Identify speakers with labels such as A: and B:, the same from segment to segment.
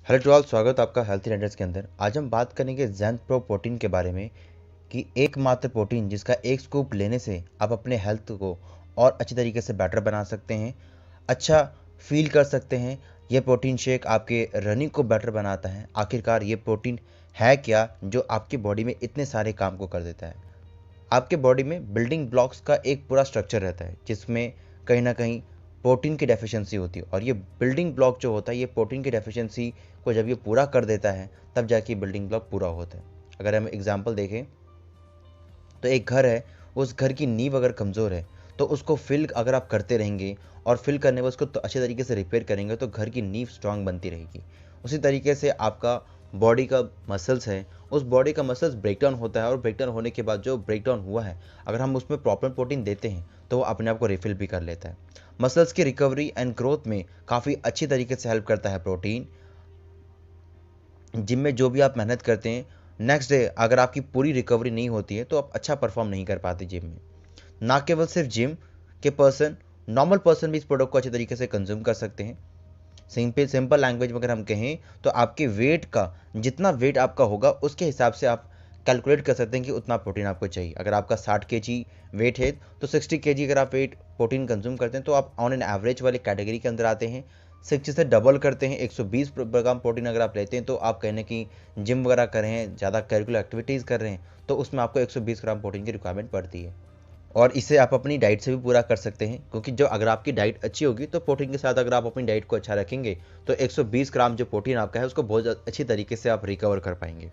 A: Hello to all, स्वागत आपका healthy renders के अंदर। आज हम बात करेंगे ज़ैंथ प्रो प्रोटीन के बारे में कि एकमात्र प्रोटीन जिसका एक स्कूप लेने से आप अपने हेल्थ को और अच्छी तरीके से बेटर बना सकते हैं, अच्छा फील कर सकते हैं। यह प्रोटीन शेक आपके रनिंग को बेटर बनाता है। आखिरकार ये प्रोटीन है क्या जो आपकी बॉडी में इतने सारे काम को कर देता है। आपके बॉडी में बिल्डिंग ब्लॉक्स का एक पूरा स्ट्रक्चर रहता है जिसमें कहीं ना कहीं प्रोटीन की डेफिशिएंसी होती है, और ये बिल्डिंग ब्लॉक जो होता है ये प्रोटीन की डेफिशिएंसी को जब ये पूरा कर देता है तब जाके बिल्डिंग ब्लॉक पूरा होता है। अगर हम एग्जांपल देखें तो एक घर है, उस घर की नींव अगर कमज़ोर है तो उसको फिल अगर आप करते रहेंगे और फिल करने में उसको तो अच्छे तरीके से रिपेयर करेंगे तो घर की नींव स्ट्रांग बनती रहेगी। उसी तरीके से आपका बॉडी का मसल्स है, उस बॉडी का मसल्स ब्रेकडाउन होता है, और ब्रेकडाउन होने के बाद जो ब्रेकडाउन हुआ है अगर हम उसमें प्रॉपर प्रोटीन देते हैं तो वो अपने आप को रिफिल भी कर लेता है। मसल्स की रिकवरी एंड ग्रोथ में काफ़ी अच्छी तरीके से हेल्प करता है प्रोटीन। जिम में जो भी आप मेहनत करते हैं, नेक्स्ट डे अगर आपकी पूरी रिकवरी नहीं होती है तो आप अच्छा परफॉर्म नहीं कर पाते जिम में। ना केवल सिर्फ जिम के पर्सन, नॉर्मल पर्सन भी इस प्रोडक्ट को अच्छे तरीके से कंज्यूम कर सकते हैं। सिंपल लैंग्वेज में अगर हम कहें तो आपके वेट का, जितना वेट आपका होगा उसके हिसाब से आप कैलकुलेट कर सकते हैं कि उतना प्रोटीन आपको चाहिए। अगर आपका 60 kg वेट है तो 60 kg अगर आप वेट प्रोटीन कंज्यूम करते हैं तो आप ऑन एन एवरेज वाले कैटेगरी के अंदर आते हैं। 60 से डबल करते हैं, 120 ग्राम प्रोटीन अगर आप लेते हैं तो आप कहने की जिम वगैरह कर रहे हैं, ज़्यादा कैरिकुलर एक्टिविटीज़ कर रहे हैं, तो उसमें आपको 120 ग्राम प्रोटीन की रिक्वायरमेंट पड़ती है। और इसे आप अपनी डाइट से भी पूरा कर सकते हैं, क्योंकि जो अगर आपकी डाइट अच्छी होगी तो प्रोटीन के साथ अगर आप अपनी डाइट को अच्छा रखेंगे तो 120 ग्राम जो प्रोटीन आपका है उसको बहुत अच्छी तरीके से आप रिकवर कर पाएंगे।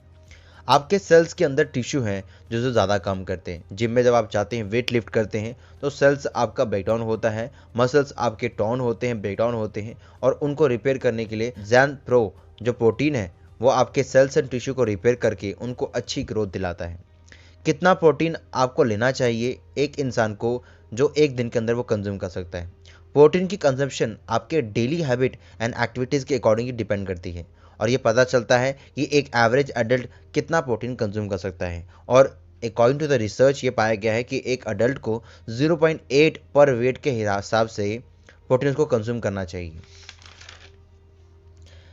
A: आपके सेल्स के अंदर टिश्यू हैं जो जो ज़्यादा काम करते हैं। जिम में जब आप जाते हैं, वेट लिफ्ट करते हैं तो सेल्स आपका ब्रेकडाउन होता है, मसल्स आपके टॉन होते हैं, ब्रेकडाउन होते हैं, और उनको रिपेयर करने के लिए ज़ैंथ प्रो जो प्रोटीन है वो आपके सेल्स एंड टिश्यू को रिपेयर करके उनको अच्छी ग्रोथ दिलाता है। कितना प्रोटीन आपको लेना चाहिए एक इंसान को जो एक दिन के अंदर वो कंज्यूम कर सकता है? प्रोटीन की कंजम्पशन आपके डेली हैबिट एंड एक्टिविटीज़ के अकॉर्डिंग डिपेंड करती है, और ये पता चलता है कि एक एवरेज एडल्ट कितना प्रोटीन कंज्यूम कर सकता है। और अकॉर्डिंग टू द रिसर्च ये पाया गया है कि एक अडल्ट को 0.8 पर वेट के हिसाब से प्रोटीन को कंज्यूम करना चाहिए।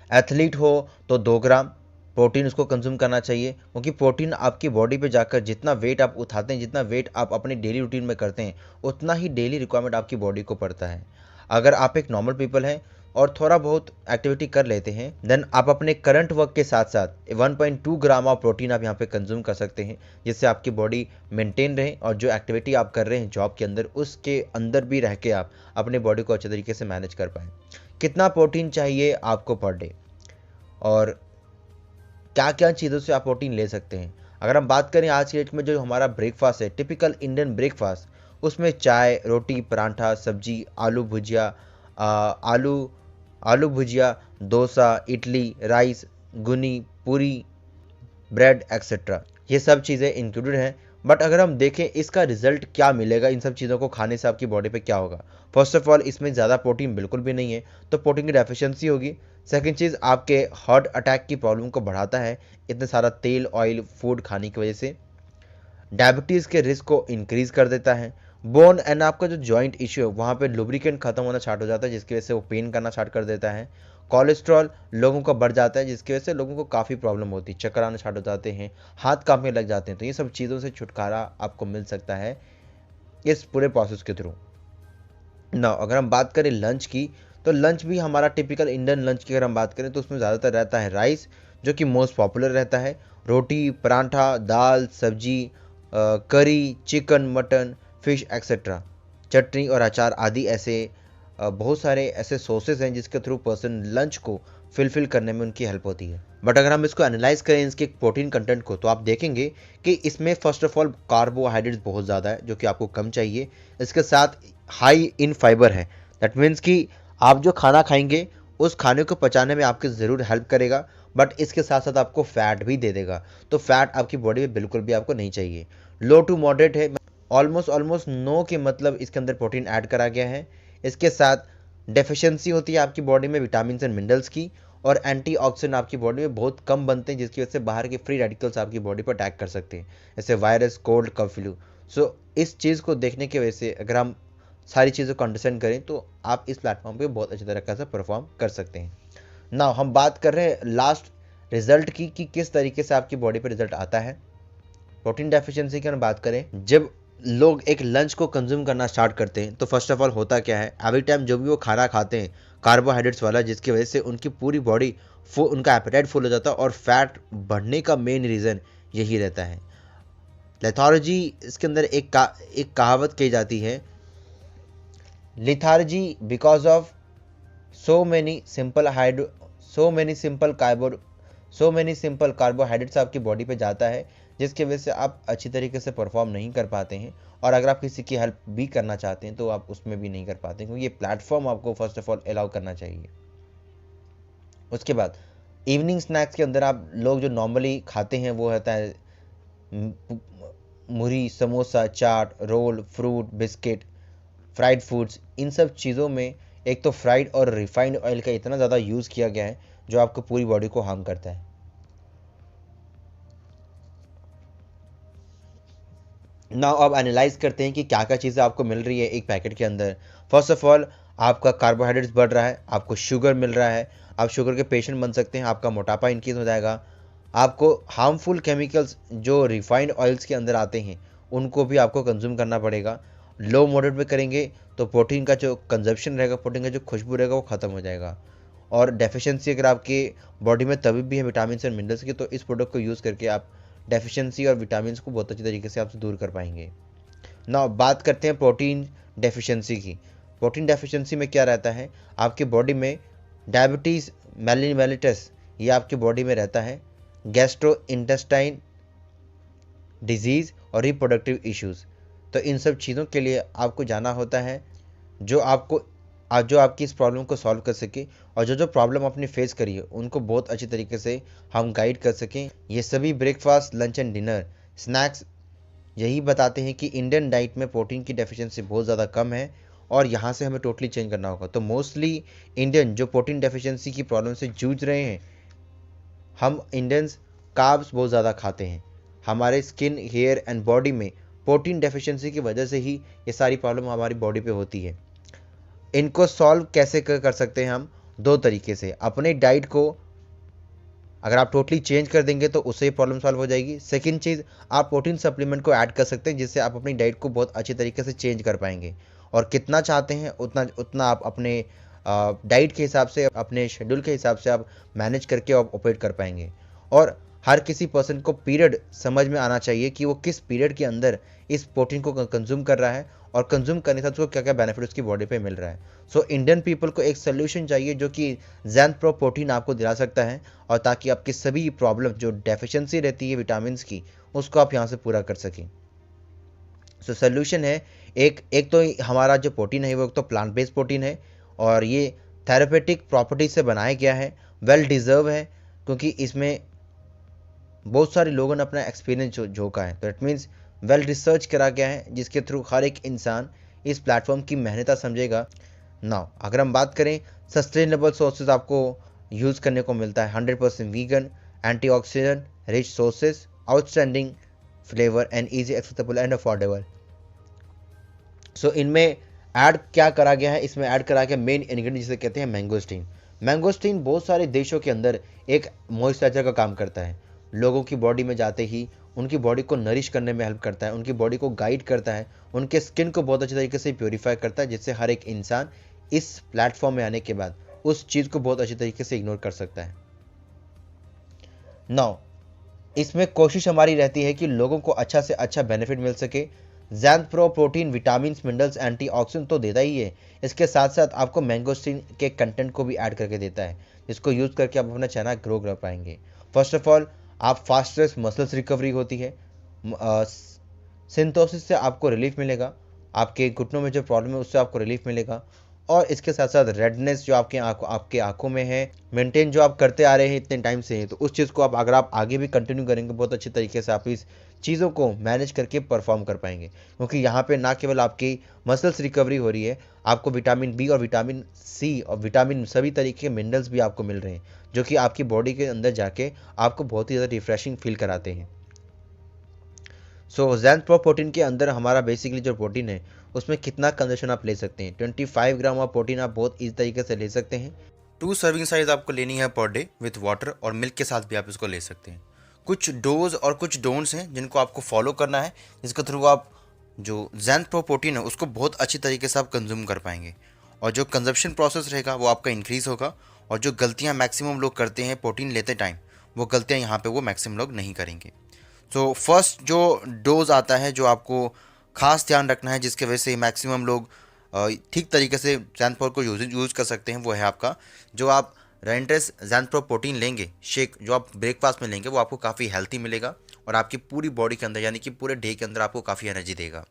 A: एथलीट हो तो 2 ग्राम प्रोटीन उसको कंज्यूम करना चाहिए, क्योंकि प्रोटीन आपकी बॉडी पे जाकर जितना वेट आप उठाते हैं, जितना वेट आप अपने डेली रूटीन में करते हैं, उतना ही डेली रिक्वायरमेंट आपकी बॉडी को पड़ता है। अगर आप एक नॉर्मल पीपल हैं और थोड़ा बहुत एक्टिविटी कर लेते हैं, देन आप अपने करंट वर्क के साथ साथ 1.2 ग्राम ऑफ प्रोटीन आप यहाँ पे कंज्यूम कर सकते हैं, जिससे आपकी बॉडी मेंटेन रहे और जो एक्टिविटी आप कर रहे हैं जॉब के अंदर उसके अंदर भी रह के आप अपने बॉडी को अच्छे तरीके से मैनेज कर पाएँ। कितना प्रोटीन चाहिए आपको पर डे, और क्या क्या चीज़ों से आप प्रोटीन ले सकते हैं? अगर हम बात करें आज की डेट में जो हमारा ब्रेकफास्ट है, टिपिकल इंडियन ब्रेकफास्ट, उसमें चाय, रोटी, परांठा, सब्जी, आलू भुजिया, आलू आलू भुजिया, डोसा, इडली, राइस, गुनी, पूरी, ब्रेड एक्सेट्रा, ये सब चीज़ें इंक्लूडेड हैं। बट अगर हम देखें इसका रिजल्ट क्या मिलेगा, इन सब चीज़ों को खाने से आपकी बॉडी पे क्या होगा? फर्स्ट ऑफ ऑल इसमें ज़्यादा प्रोटीन बिल्कुल भी नहीं है, तो प्रोटीन की डेफिशिएंसी होगी। सेकंड चीज़, आपके हार्ट अटैक की प्रॉब्लम को बढ़ाता है इतने सारा तेल ऑयल फूड खाने की वजह से। डायबिटीज़ के रिस्क को इंक्रीज़ कर देता है। बोन एंड आपका जो जॉइंट इश्यू है वहाँ पे लुब्रिकेंट खत्म होना स्टार्ट हो जाता है, जिसकी वजह से वो पेन करना स्टार्ट कर देता है। कोलेस्ट्रॉल लोगों का बढ़ जाता है, जिसकी वजह से लोगों को काफ़ी प्रॉब्लम होती है, चक्कर आने स्टार्ट हो जाते हैं, हाथ कांपने लग जाते हैं। तो ये सब चीज़ों से छुटकारा आपको मिल सकता है इस पूरे प्रोसेस के थ्रू। ना अगर हम बात करें लंच की, तो लंच भी हमारा टिपिकल इंडियन लंच की अगर हम बात करें तो उसमें ज़्यादातर रहता है राइस, जो कि मोस्ट पॉपुलर रहता है। रोटी, परांठा, दाल, सब्जी, करी, चिकन, मटन, फिश एक्सेट्रा, चटनी और अचार आदि ऐसे बहुत सारे ऐसे सोर्सेज हैं जिसके थ्रू पर्सन लंच को फिलफिल करने में उनकी हेल्प होती है। बट अगर हम इसको एनालाइज करें इसके प्रोटीन कंटेंट को, तो आप देखेंगे कि इसमें फर्स्ट ऑफ ऑल कार्बोहाइड्रेट्स बहुत ज़्यादा है जो कि आपको कम चाहिए। इसके साथ हाई इन फाइबर है, दैट मीन्स कि आप जो खाना खाएंगे उस खाने को पचाने में आपकी ज़रूर हेल्प करेगा, बट इसके साथ साथ आपको फैट भी दे देगा, तो फैट आपकी बॉडी में बिल्कुल भी आपको नहीं चाहिए। लो टू मॉडरेट है, ऑलमोस्ट ऑलमोस्ट नो के मतलब इसके अंदर प्रोटीन ऐड करा गया है। इसके साथ डेफिशिएंसी होती है आपकी बॉडी में विटामिन एंड मिनरल्स की, और एंटीऑक्सीडेंट आपकी बॉडी में बहुत कम बनते हैं, जिसकी वजह से बाहर के फ्री रेडिकल्स आपकी बॉडी पर अटैक कर सकते हैं, जैसे वायरस, कोल्ड, कफ, फ्लू। सो इस चीज़ को देखने की वजह से अगर हम सारी चीज़ों को अंडरस्टैंड करें तो आप इस प्लेटफॉर्म पे बहुत अच्छी तरीके से परफॉर्म कर सकते हैं। ना हम बात कर रहे हैं लास्ट रिजल्ट की कि किस तरीके से आपकी बॉडी पे रिजल्ट आता है। प्रोटीन डेफिशिएंसी की हम बात करें, जब लोग एक लंच को कंज्यूम करना स्टार्ट करते हैं तो फर्स्ट ऑफ ऑल होता क्या है, एवरी टाइम जो भी वो खाना खाते हैं कार्बोहाइड्रेट्स वाला, जिसकी वजह से उनकी पूरी बॉडी उनका एपेटाइट फुल हो जाता है और फैट बढ़ने का मेन रीज़न यही रहता है। लेथार्जी, इसके अंदर एक कहावत कही जाती है, lethargy because of so many simple carbohydrates आपकी बॉडी पे जाता है, जिसकी वजह से आप अच्छी तरीके से परफॉर्म नहीं कर पाते हैं। और अगर आप किसी की हेल्प भी करना चाहते हैं तो आप उसमें भी नहीं कर पाते, क्योंकि ये प्लेटफॉर्म आपको फर्स्ट ऑफ ऑल अलाउ करना चाहिए। उसके बाद इवनिंग स्नैक्स के अंदर आप लोग जो नॉर्मली खाते हैं वो होता है मुरही, samosa, chaat, roll, fruit, biscuit, fried foods. इन सब चीज़ों में एक तो फ्राइड और रिफाइंड ऑयल का इतना ज़्यादा यूज़ किया गया है जो आपको पूरी बॉडी को हार्म करता है। नाउ अब एनालाइज करते हैं कि क्या क्या चीज़ें आपको मिल रही है एक पैकेट के अंदर। फर्स्ट ऑफ ऑल आपका कार्बोहाइड्रेट्स बढ़ रहा है, आपको शुगर मिल रहा है, आप शुगर के पेशेंट बन सकते हैं, आपका मोटापा इंक्रीज हो जाएगा। आपको हार्मफुल केमिकल्स जो रिफाइंड ऑयल्स के अंदर आते हैं उनको भी आपको कंज्यूम करना पड़ेगा। लो मॉडरेट में करेंगे तो प्रोटीन का जो कंजप्शन रहेगा, प्रोटीन का जो खुशबू रहेगा वो ख़त्म हो जाएगा। और डेफिशिएंसी अगर आपकी बॉडी में तभी भी है विटामिन और मिनरल्स की, तो इस प्रोडक्ट को यूज़ करके आप डेफिशिएंसी और विटामिन को बहुत अच्छी तरीके से आपसे दूर कर पाएंगे। ना बात करते हैं प्रोटीन डेफिशिएंसी की। प्रोटीन डेफिशिएंसी में क्या रहता है, आपकी बॉडी में डायबिटीज़ मेलिटस ये आपकी बॉडी में रहता है, गैस्ट्रो इंटेस्टाइन डिजीज़ और रिप्रोडक्टिव इश्यूज़। तो इन सब चीज़ों के लिए आपको जाना होता है जो आपकी इस प्रॉब्लम को सॉल्व कर सके, और जो प्रॉब्लम आपने फेस करी है उनको बहुत अच्छी तरीके से हम गाइड कर सकें। ये सभी breakfast, lunch and dinner, snacks यही बताते हैं कि इंडियन डाइट में प्रोटीन की डेफिशिएंसी बहुत ज़्यादा कम है और यहाँ से हमें टोटली चेंज करना होगा। तो मोस्टली इंडियन जो प्रोटीन डेफिशिएंसी की प्रॉब्लम से जूझ रहे हैं, हम इंडियंस कार्ब्स बहुत ज़्यादा खाते हैं। हमारे स्किन, हेयर एंड बॉडी में प्रोटीन डेफिशिएंसी की वजह से ही ये सारी प्रॉब्लम हमारी बॉडी पे होती है। इनको सॉल्व कैसे कर सकते हैं हम? दो तरीके से। अपने डाइट को अगर आप टोटली चेंज कर देंगे तो उससे ही प्रॉब्लम सॉल्व हो जाएगी। सेकंड चीज़, आप प्रोटीन सप्लीमेंट को ऐड कर सकते हैं जिससे आप अपनी डाइट को बहुत अच्छी तरीके से चेंज कर पाएंगे, और कितना चाहते हैं उतना आप अपने डाइट के हिसाब से, अपने शेड्यूल के हिसाब से आप मैनेज करके आप ऑपरेट कर पाएंगे। और हर किसी पर्सन को पीरियड समझ में आना चाहिए कि वो किस पीरियड के अंदर इस प्रोटीन को कंज्यूम कर रहा है, और कंज्यूम करने से उसको क्या क्या बेनिफिट उसकी बॉडी पे मिल रहा है। सो इंडियन पीपल को एक सोल्यूशन चाहिए जो कि ज़ैंथ प्रो प्रोटीन आपको दिला सकता है, और ताकि आपकी सभी प्रॉब्लम जो डेफिशिएंसी रहती है विटामिन की, उसको आप यहाँ से पूरा कर सकें। सो सोल्यूशन है एक तो हमारा जो प्रोटीन है वो एक तो प्लांट बेस्ड प्रोटीन है, और ये थेरेपेटिक प्रॉपर्टीज से बनाया गया है, वेल डिज़र्व है, क्योंकि इसमें बहुत सारे लोगों ने अपना एक्सपीरियंस झोंका है। तो इट मीन्स वेल रिसर्च करा गया है, जिसके थ्रू हर एक इंसान इस प्लेटफॉर्म की मेहनत समझेगा। नाउ अगर हम बात करें, सस्टेनेबल सोर्सेज आपको यूज़ करने को मिलता है, 100% vegan, antioxidant rich sources, outstanding flavour and easy accessible and affordable. So इनमें ऐड क्या करा गया है, इसमें ऐड करा गया मेन इंग्रेडिएंट जिसे कहते हैं मैंगोस्टीन। मैंगोस्टीन बहुत सारे देशों के अंदर एक मॉइस्चराइजर का काम करता है। लोगों की बॉडी में जाते ही उनकी बॉडी को नरिश करने में हेल्प करता है, उनकी बॉडी को गाइड करता है, उनके स्किन को बहुत अच्छी तरीके से प्योरीफाई करता है, जिससे हर एक इंसान इस प्लेटफॉर्म में आने के बाद उस चीज़ को बहुत अच्छी तरीके से इग्नोर कर सकता है। नाउ इसमें कोशिश हमारी रहती है कि लोगों को अच्छा से अच्छा बेनिफिट मिल सके। Xanth pro protein vitamin, minerals, antioxidant तो देता ही है, इसके साथ साथ आपको मैंगोस्टीन के कंटेंट को भी ऐड करके देता है, जिसको यूज़ करके आप अपना चेहरा ग्रो कर पाएंगे। फर्स्ट ऑफ ऑल, आप फास्टेस्ट मसल्स रिकवरी होती है, सिंथोसिस से आपको रिलीफ मिलेगा, आपके घुटनों में जो प्रॉब्लम है उससे आपको रिलीफ मिलेगा, और इसके साथ साथ रेडनेस जो आपके आंखों में है, मेंटेन जो आप करते आ रहे हैं इतने टाइम से, तो उस चीज़ को आप अगर आप आगे भी कंटिन्यू करेंगे बहुत अच्छी तरीके से आप इस चीज़ों को मैनेज करके परफॉर्म कर पाएंगे। क्योंकि यहाँ पे ना केवल आपकी मसल्स रिकवरी हो रही है, आपको विटामिन बी और विटामिन सी और विटामिन सभी तरीके के मिनरल्स भी आपको मिल रहे हैं, जो कि आपकी बॉडी के अंदर जाके आपको बहुत ही ज़्यादा रिफ्रेशिंग फील कराते हैं। सो ज़ैंथ प्रो प्रोटीन के अंदर हमारा बेसिकली जो प्रोटीन है उसमें कितना कंजप्शन आप ले सकते हैं, 25 ग्राम ऑफ प्रोटीन आप बहुत ईजी तरीके से ले सकते हैं। 2 सर्विंग साइज आपको लेनी है पर डे विथ वाटर, और मिल्क के साथ भी आप इसको ले सकते हैं। कुछ डोज और कुछ डोंट्स हैं जिनको आपको फॉलो करना है, जिसके थ्रू आप जो ज़ैंथ प्रो प्रोटीन है उसको बहुत अच्छी तरीके से आप कंज्यूम कर पाएंगे, और जो कंजप्शन प्रोसेस रहेगा वो आपका इंक्रीज़ होगा, और जो गलतियाँ मैक्सिमम लोग करते हैं प्रोटीन लेते टाइम, वो गलतियाँ यहाँ पे वो मैक्सिमम लोग नहीं करेंगे। तो फर्स्ट जो डोज आता है जो आपको खास ध्यान रखना है, जिसके वजह से मैक्सिमम लोग ठीक तरीके से ज़ैंथ प्रो को यूज़ कर सकते हैं, वो है आपका जो आप रेंट्रेस ज़ैंथ प्रो प्रोटीन लेंगे शेक, जो आप ब्रेकफास्ट में लेंगे, वो आपको काफ़ी हेल्थी मिलेगा और आपकी पूरी बॉडी के अंदर यानी कि पूरे डे के अंदर आपको काफ़ी एनर्जी देगा।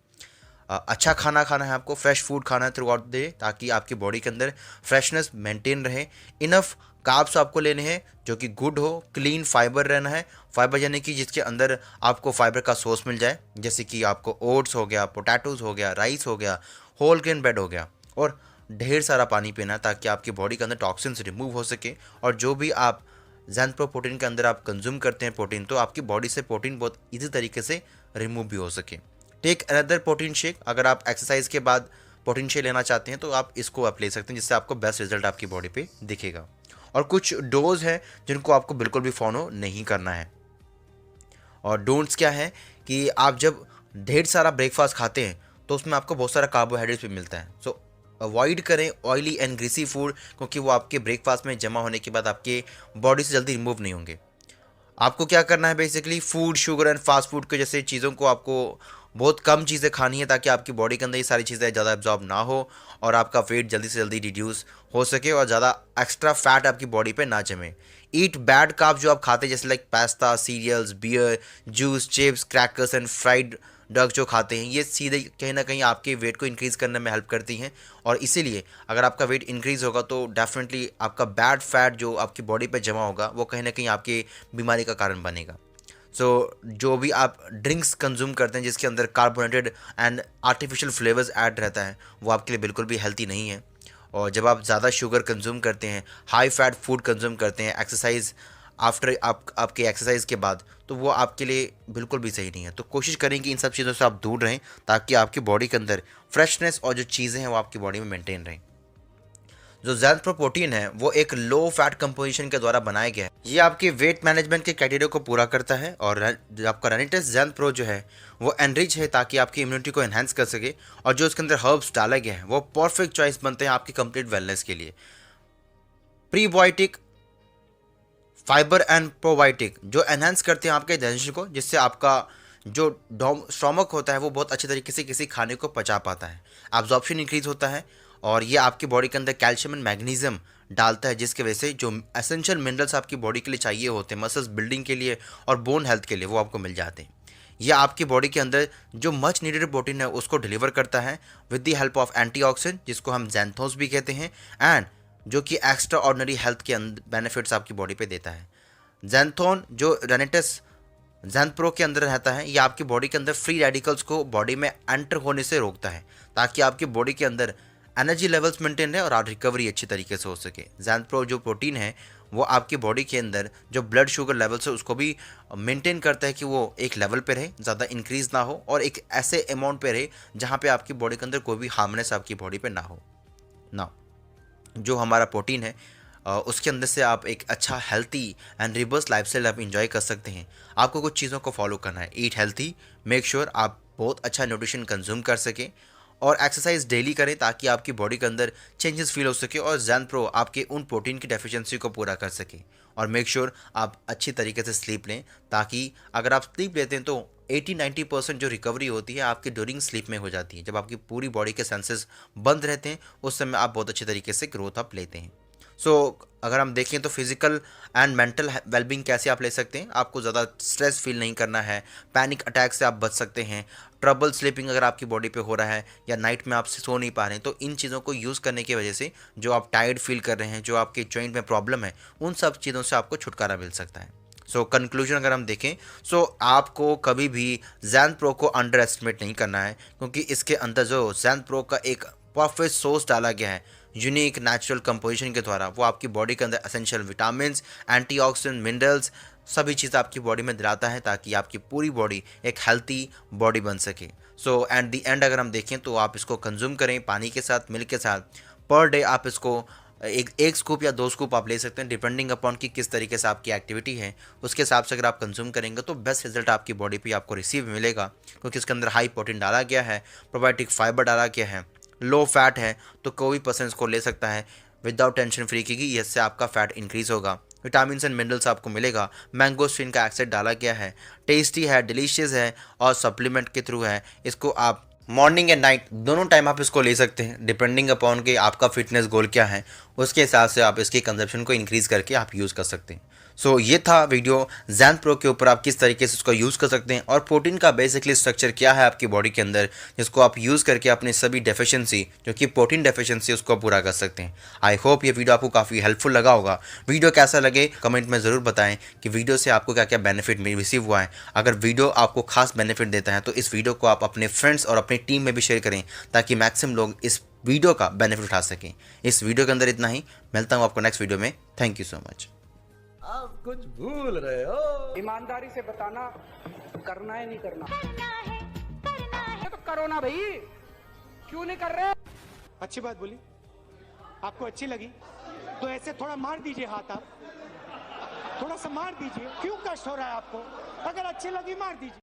A: अच्छा खाना खाना है आपको, फ्रेश फूड खाना है थ्रू आउट द डे, ताकि आपकी बॉडी के अंदर फ्रेशनेस मेंटेन रहे। इनफ कार्ब्स आपको लेने हैं जो कि गुड हो, क्लीन फाइबर रहना है, फाइबर यानी कि जिसके अंदर आपको फाइबर का सोर्स मिल जाए, जैसे कि आपको ओट्स हो गया, पोटैटोज़ हो गया, राइस हो गया, होल ग्रेन ब्रेड हो गया, और ढेर सारा पानी पीना है ताकि आपकी बॉडी के अंदर टॉक्सिन्स रिमूव हो सके। और जो भी आप ज़ैंथ प्रो प्रोटीन के अंदर आप कंज्यूम करते हैं प्रोटीन, तो आपकी बॉडी से प्रोटीन बहुत ईजी तरीके से रिमूव भी हो सके। टेक अनदर प्रोटीन शेक, अगर आप एक्सरसाइज के बाद प्रोटीन शेक लेना चाहते हैं तो आप इसको आप ले सकते हैं, जिससे आपको बेस्ट रिजल्ट आपकी बॉडी पे दिखेगा। और कुछ डोज हैं जिनको आपको बिल्कुल भी फॉलो नहीं करना है। और डोंट्स क्या है कि आप जब ढेर सारा ब्रेकफास्ट खाते हैं तो उसमें आपको बहुत सारा कार्बोहाइड्रेट्स भी मिलता है। सो अवॉइड करें ऑयली एंड ग्रीसी फूड, क्योंकि वो आपके ब्रेकफास्ट में जमा होने के बाद आपके बॉडी से जल्दी रिमूव नहीं होंगे। आपको क्या करना है, basically food, sugar and fast food के जैसे चीज़ों को आपको बहुत कम चीज़ें खानी है, ताकि आपकी बॉडी के अंदर ये सारी चीज़ें ज़्यादा एब्जॉर्ब ना हो और आपका वेट जल्दी से जल्दी रिड्यूस हो सके और ज़्यादा एक्स्ट्रा फैट आपकी बॉडी पे ना जमे। ईट बैड कार्ब, जो आप खाते हैं जैसे like pasta, cereals, beer, juice, chips, crackers and fried drugs जो खाते हैं, ये सीधे कहीं ना कहीं आपके वेट को इंक्रीज़ करने में हेल्प करती हैं। और इसीलिए अगर आपका वेट इंक्रीज़ होगा तो डेफिनेटली आपका बैड फैट जो आपकी बॉडी पे जमा होगा वो कहीं ना कहीं आपकी बीमारी का कारण बनेगा। जो भी आप ड्रिंक्स कंज्यूम करते हैं जिसके अंदर carbonated and artificial flavours add रहता है, वो आपके लिए बिल्कुल भी हेल्थी नहीं है। और जब आप ज़्यादा शुगर कंज्यूम करते हैं, हाई फैट फूड कंज्यूम करते हैं एक्सरसाइज आफ्टर आपके एक्सरसाइज के बाद, तो वो आपके लिए बिल्कुल भी सही नहीं है। तो कोशिश करें कि इन सब चीज़ों से आप दूर रहें, ताकि आपकी बॉडी के अंदर फ्रेशनेस और जो चीज़ें हैं वो आपकी बॉडी में मेंटेन रहें। जो ज़ैंथ प्रो प्रोटीन है वो एक लो फैट कंपोजिशन के द्वारा बनाया गया है। ये आपके वेट मैनेजमेंट के क्राइटेरिया को पूरा करता है, और जो आपका रेनिटेस ज़ैंथ प्रो जो है वो एनरिच है ताकि आपकी इम्यूनिटी को एनहांस कर सके, और जो इसके अंदर हर्ब्स डाला गया है वो परफेक्ट चॉइस बनते हैं आपकी कंप्लीट वेलनेस के लिए। प्रीबायोटिक, फाइबर एंड प्रोबायोटिक जो एनहांस करते हैं आपके डाइजेशन को, जिससे आपका जो स्टोमक होता है वो बहुत अच्छे तरीके से किसी खाने को पचा पाता है, एब्जॉर्प्शन इंक्रीज होता है, और ये आपकी बॉडी के अंदर कैल्शियम एंड मैग्नीशियम डालता है, जिसकी वजह से जो एसेंशियल मिनरल्स आपकी बॉडी के लिए चाहिए होते हैं मसल्स बिल्डिंग के लिए और बोन हेल्थ के लिए, वो आपको मिल जाते हैं। यह आपकी बॉडी के अंदर जो मच नीडेड प्रोटीन है उसको डिलीवर करता है with the help of antioxidant, जिसको हम ज़ैंथोस भी कहते हैं, एंड जो कि एक्स्ट्रा ऑर्डिनरी हेल्थ के बेनिफिट्स आपकी बॉडी पे देता है। ज़ैंथोन जो रेनेटस ज़ैंथ प्रो के अंदर रहता है, ये आपकी बॉडी के अंदर फ्री रेडिकल्स को बॉडी में एंटर होने से रोकता है, ताकि आपकी बॉडी के अंदर एनर्जी लेवल्स मेंटेन रहे और आप रिकवरी अच्छी तरीके से हो सके। ज़ैंथ प्रो जो प्रोटीन है वो आपकी बॉडी के अंदर जो ब्लड शुगर लेवल्स है उसको भी मेंटेन करता है कि वो एक लेवल पे रहे, ज़्यादा इंक्रीज़ ना हो, और एक ऐसे अमाउंट पे रहे जहाँ पे आपकी बॉडी के अंदर कोई भी हार्मनेस आपकी बॉडी पे ना हो। ना जो हमारा प्रोटीन है उसके अंदर से आप एक अच्छा हेल्थी एंड रिवर्स लाइफस्टाइल आप इंजॉय कर सकते हैं। आपको कुछ चीज़ों को फॉलो करना है, ईट हेल्थी, मेक श्योर आप बहुत अच्छा न्यूट्रिशन कंज्यूम कर सकें, और एक्सरसाइज डेली करें ताकि आपकी बॉडी के अंदर चेंजेस फील हो सके और ज़ैंथ प्रो आपके उन प्रोटीन की डेफिशिएंसी को पूरा कर सके। और मेक श्योर आप अच्छी तरीके से स्लीप लें, ताकि अगर आप स्लीप लेते हैं तो 80-90% जो रिकवरी होती है आपके ड्यूरिंग स्लीप में हो जाती है। जब आपकी पूरी बॉडी के सेंसेस बंद रहते हैं उस समय आप बहुत अच्छे तरीके से ग्रोथ आप लेते हैं। अगर हम देखें तो फिजिकल एंड मेंटल वेलबींग कैसे आप ले सकते हैं, आपको ज़्यादा स्ट्रेस फील नहीं करना है, पैनिक अटैक से आप बच सकते हैं, ट्रबल स्लीपिंग अगर आपकी बॉडी पे हो रहा है या नाइट में आप सो नहीं पा रहे हैं, तो इन चीज़ों को यूज़ करने की वजह से जो आप टायर्ड फील कर रहे हैं, जो आपके जॉइंट में प्रॉब्लम है, उन सब चीज़ों से आपको छुटकारा मिल सकता है। कंक्लूजन अगर हम देखें, आपको कभी भी ज़ैंथ प्रो को अंडर एस्टिमेट नहीं करना है, क्योंकि इसके अंदर जो ज़ैंथ प्रो का एक परफेक्ट सोर्स डाला गया है यूनिक नेचुरल कंपोजिशन के द्वारा, वो आपकी बॉडी के अंदर एसेंशियल विटामिन, एंटीऑक्सीडेंट, मिनरल्स सभी चीज़ आपकी बॉडी में दिलाता है, ताकि आपकी पूरी बॉडी एक हेल्थी बॉडी बन सके। एट द एंड अगर हम देखें तो आप इसको कंज्यूम करें पानी के साथ, मिल्क के साथ, पर डे आप इसको एक स्कूप या 2 स्कूप आप ले सकते हैं, डिपेंडिंग अपॉन कि किस तरीके से आपकी एक्टिविटी है, उसके हिसाब से अगर आप कंज्यूम करेंगे तो बेस्ट रिजल्ट आपकी बॉडी पे आपको रिसीव मिलेगा, क्योंकि इसके अंदर हाई प्रोटीन डाला गया है, प्रोबायोटिक फाइबर डाला गया है, लो फैट है, तो कोई पर्सन इसको ले सकता है विदाउट टेंशन फ्री, क्योंकि इससे आपका फैट इंक्रीज होगा, विटामिन एंड मिनरल्स आपको मिलेगा, मैंगोस्टीन का एक्सेट डाला गया है, टेस्टी है, डिलीशियस है और सप्लीमेंट के थ्रू है। इसको आप मॉर्निंग एंड नाइट दोनों टाइम आप इसको ले सकते हैं, डिपेंडिंग अपॉन कि आपका फिटनेस गोल क्या है, उसके हिसाब से आप इसकी कंजप्शन को इंक्रीज करके आप यूज़ कर सकते हैं। सो ये था वीडियो जैन प्रो के ऊपर, आप किस तरीके से इसको यूज़ कर सकते हैं और प्रोटीन का बेसिकली स्ट्रक्चर क्या है आपकी बॉडी के अंदर, जिसको आप यूज़ करके अपनी सभी डेफिशिएंसी जो कि प्रोटीन डेफिशिएंसी उसको पूरा कर सकते हैं। आई होप ये वीडियो आपको काफ़ी हेल्पफुल लगा होगा। वीडियो कैसा लगे कमेंट में ज़रूर बताएं कि वीडियो से आपको क्या क्या बेनिफिट रिसीव हुआ है। अगर वीडियो आपको खास बेनिफिट देता है तो इस वीडियो को आप अपने फ्रेंड्स और अपनी टीम में भी शेयर करें, ताकि मैक्सिमम लोग इस वीडियो का बेनिफिट उठा सकें। इस वीडियो के अंदर इतना ही, मिलता हूँ आपको नेक्स्ट वीडियो में। Thank you so much.
B: आप कुछ भूल रहे हो।
C: ईमानदारी से बताना, करना है नहीं करना? तो करो ना भाई, क्यों नहीं कर रहे?
D: अच्छी बात बोली, आपको अच्छी लगी तो ऐसे थोड़ा मार दीजिए हाथ, आप थोड़ा सा मार दीजिए। क्यों कष्ट हो रहा है आपको? अगर अच्छी लगी मार दीजिए।